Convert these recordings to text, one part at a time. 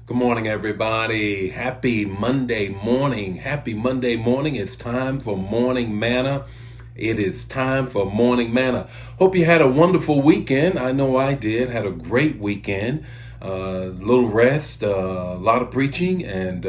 Good morning, everybody. Happy Monday morning. Happy Monday morning. It's time for morning manna. It is time for morning manna. Hope you had a wonderful weekend. I know I did. Had a great weekend. Little rest, a lot of preaching, and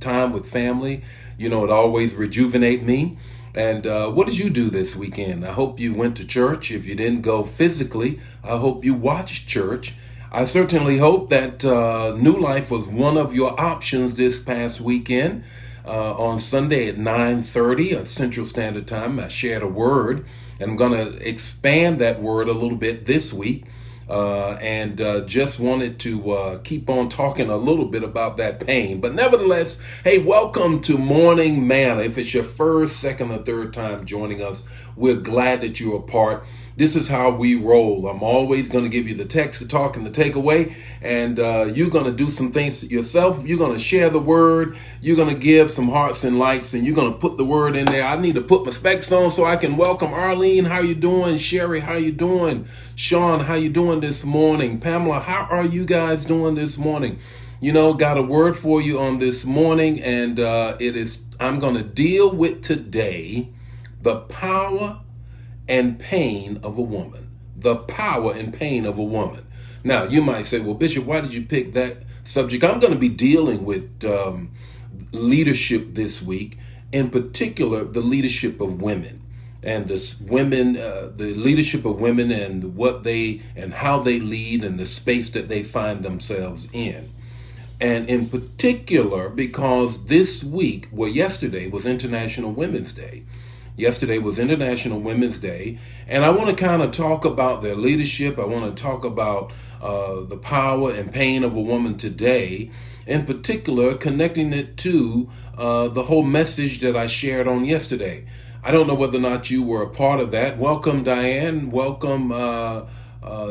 time with family. You know, it always rejuvenate me. And what did you do this weekend? I hope you went to church. If you didn't go physically, I hope you watched church. I certainly hope that New Life was one of your options this past weekend. On Sunday at 9:30 Central Standard Time, I shared a word, and I'm going to expand that word a little bit this week. And just wanted to keep on talking a little bit about that pain. But nevertheless, hey, welcome to Morning Manna. If it's your first, second, or third time joining us, we're glad that you're a part. This is how we roll. I'm always going to give you the text, the talk, and the takeaway. And you're going to do some things yourself. You're going to share the word. You're going to give some hearts and likes, and you're going to put the word in there. I need to put my specs on so I can welcome Arlene. How you doing? Sherry, how you doing? Sean, how you doing this morning? Pamela, how are you guys doing this morning? You know, got a word for you on this morning, and I'm going to deal with today the power and pain of a woman. The power and pain of a woman. Now, you might say, well, Bishop, why did you pick that subject? I'm going to be dealing with leadership this week, in particular, the leadership of women. And the leadership of women and how they lead and the space that they find themselves in. And in particular, because yesterday was International Women's Day. Yesterday was International Women's Day, and I want to kind of talk about their leadership. I want to talk about the power and pain of a woman today, in particular, connecting it to the whole message that I shared on yesterday. I don't know whether or not you were a part of that. Welcome, Diane. Welcome,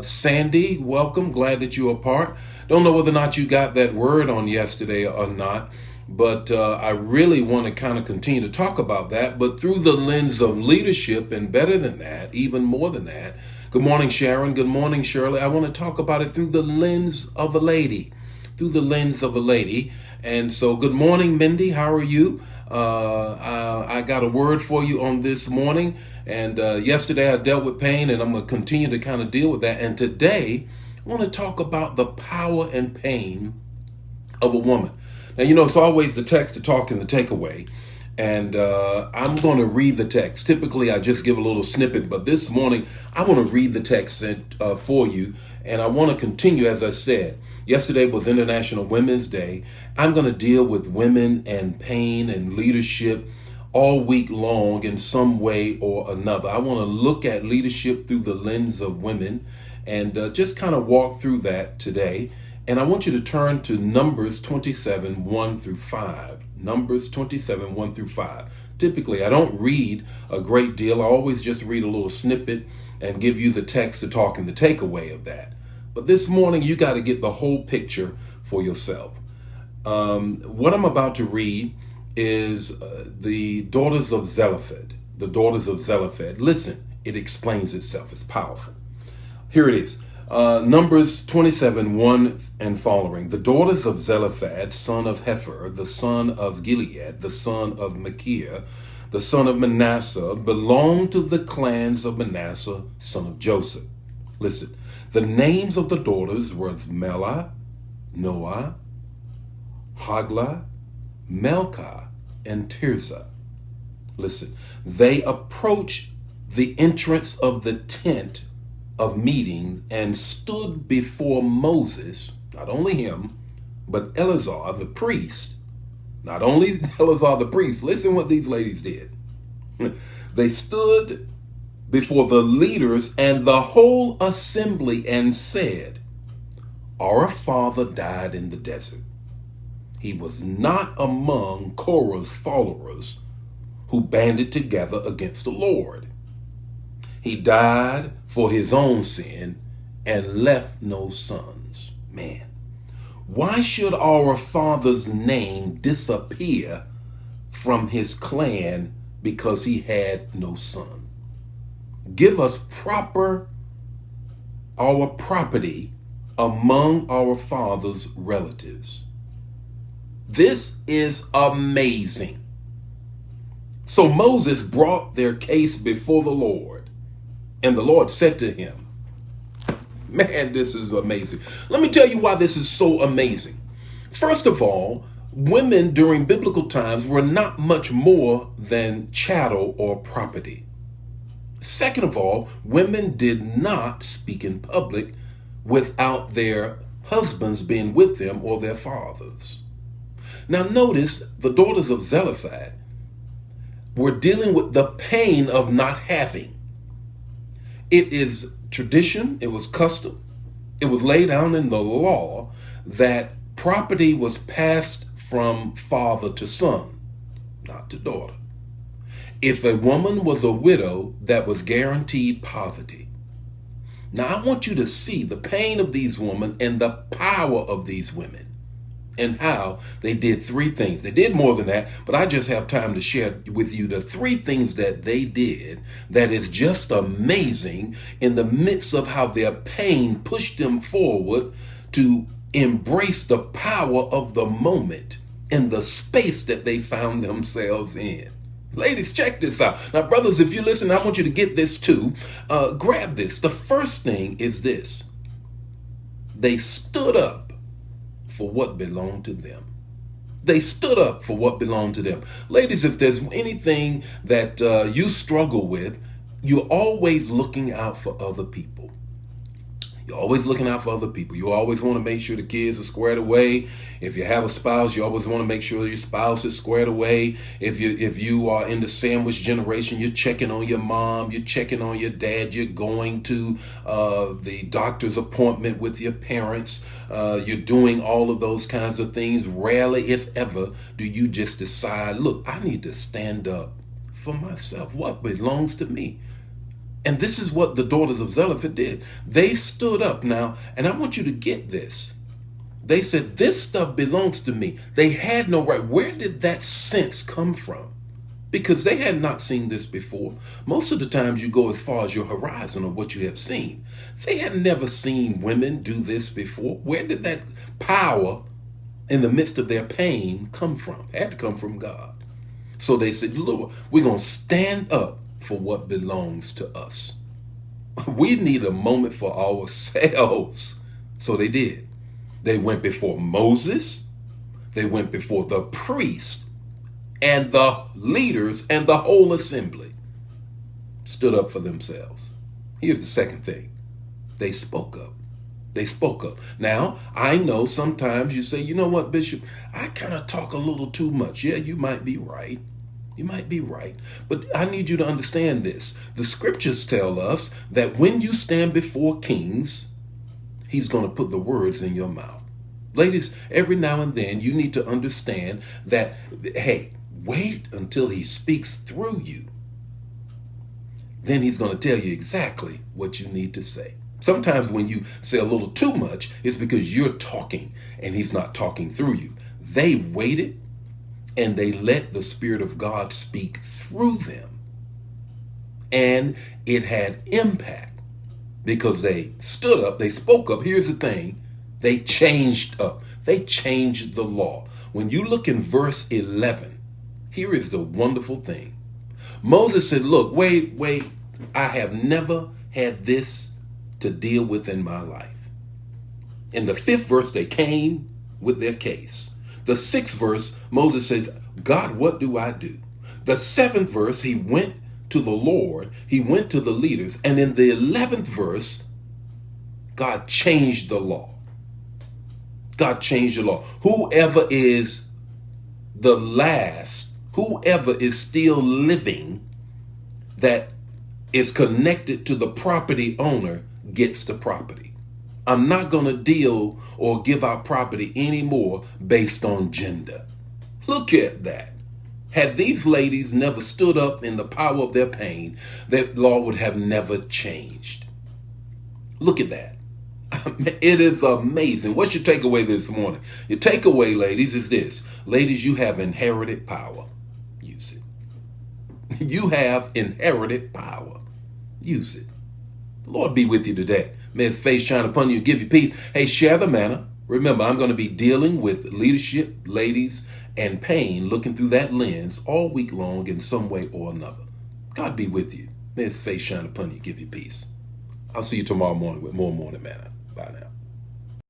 Sandy. Welcome. Glad that you were a part. Don't know whether or not you got that word on yesterday or not. But I really want to kind of continue to talk about that, but through the lens of leadership, and better than that, even more than that. Good morning, Sharon. Good morning, Shirley. I want to talk about it through the lens of a lady. Through the lens of a lady. And so, good morning, Mindy. How are you? I got a word for you on this morning. And yesterday I dealt with pain, and I'm going to continue to kind of deal with that. And today, I want to talk about the power and pain of a woman. Now, you know, it's always the text, the talk, and the takeaway. And I'm going to read the text. Typically, I just give a little snippet. But this morning, I want to read the text for you. And I want to continue, as I said. Yesterday was International Women's Day. I'm going to deal with women and pain and leadership all week long in some way or another. I want to look at leadership through the lens of women and just kind of walk through that today. And I want you to turn to Numbers 27, 1 through 5. Numbers 27, 1 through 5. Typically, I don't read a great deal. I always just read a little snippet and give you the text, the talk, and the takeaway of that. But this morning, you got to get the whole picture for yourself. What I'm about to read is the daughters of Zelophehad. The daughters of Zelophehad. Listen, it explains itself. It's powerful. Here it is. Numbers 27, 1 and following. The daughters of Zelophehad, son of Hepher, the son of Gilead, the son of Machir, the son of Manasseh, belonged to the clans of Manasseh, son of Joseph. Listen, the names of the daughters were Mela, Noah, Hagla, Melka, and Tirzah. Listen, they approached the entrance of the tent of meetings and stood before Moses, not only him, but Eleazar the priest. Not only Eleazar the priest, listen what these ladies did. They stood before the leaders and the whole assembly and said, "Our father died in the desert. He was not among Korah's followers who banded together against the Lord. He died for his own sin and left no sons." Man, why should our father's name disappear from his clan because he had no son? Give us our property among our father's relatives. This is amazing. So Moses brought their case before the Lord, and the Lord said to him, man, this is amazing. Let me tell you why this is so amazing. First of all, women during biblical times were not much more than chattel or property. Second of all, women did not speak in public without their husbands being with them or their fathers. Now notice the daughters of Zelophehad were dealing with the pain of not having. It is tradition, it was custom, it was laid down in the law that property was passed from father to son, not to daughter. If a woman was a widow, that was guaranteed poverty. Now I want you to see the pain of these women and the power of these women and how they did three things. They did more than that, but I just have time to share with you the three things that they did that is just amazing in the midst of how their pain pushed them forward to embrace the power of the moment and the space that they found themselves in. Ladies, check this out. Now, brothers, if you listen, I want you to get this too. Grab this. The first thing is this. They stood up for what belonged to them. They stood up for what belonged to them. Ladies, if there's anything that you struggle with, you're always looking out for other people. You're always looking out for other people. You always want to make sure the kids are squared away. If you have a spouse, you always want to make sure your spouse is squared away. If you are in the sandwich generation, you're checking on your mom, you're checking on your dad, you're going to the doctor's appointment with your parents. You're doing all of those kinds of things. Rarely, if ever, do you just decide, look, I need to stand up for myself. What belongs to me? And this is what the daughters of Zelophehad did. They stood up now, and I want you to get this. They said, this stuff belongs to me. They had no right. Where did that sense come from? Because they had not seen this before. Most of the times you go as far as your horizon of what you have seen. They had never seen women do this before. Where did that power in the midst of their pain come from? It had to come from God. So they said, Lord, we're going to stand up for what belongs to us. We need a moment for ourselves. So they did. They went before Moses. They went before the priest and the leaders and the whole assembly. Stood up for themselves. Here's the second thing. They spoke up. They spoke up. Now, I know sometimes you say, you know what, Bishop, I kind of talk a little too much. Yeah, you might be right. You might be right, but I need you to understand this. The scriptures tell us that when you stand before kings, he's going to put the words in your mouth. Ladies, every now and then you need to understand that, hey, wait until he speaks through you. Then he's going to tell you exactly what you need to say. Sometimes when you say a little too much, it's because you're talking and he's not talking through you. They waited. And they let the Spirit of God speak through them. And it had impact because they stood up, they spoke up. Here's the thing. They changed up. They changed the law. When you look in verse 11, here is the wonderful thing. Moses said, look, wait, I have never had this to deal with in my life. In the 5th verse, they came with their case. The 6th verse, Moses says, God, what do I do? The 7th verse, he went to the Lord. He went to the leaders. And in the 11th verse, God changed the law. God changed the law. Whoever is the last, whoever is still living that is connected to the property owner gets the property. I'm not going to deal or give out property anymore based on gender. Look at that. Had these ladies never stood up in the power of their pain, that law would have never changed. Look at that. It is amazing. What's your takeaway this morning? Your takeaway, ladies, is this. Ladies, you have inherited power. Use it. You have inherited power. Use it. The Lord be with you today. May his face shine upon you and give you peace. Hey, share the manna. Remember, I'm going to be dealing with leadership, ladies, and pain, looking through that lens all week long in some way or another. God be with you. May his face shine upon you, give you peace. I'll see you tomorrow morning with more Morning Manna. Bye now.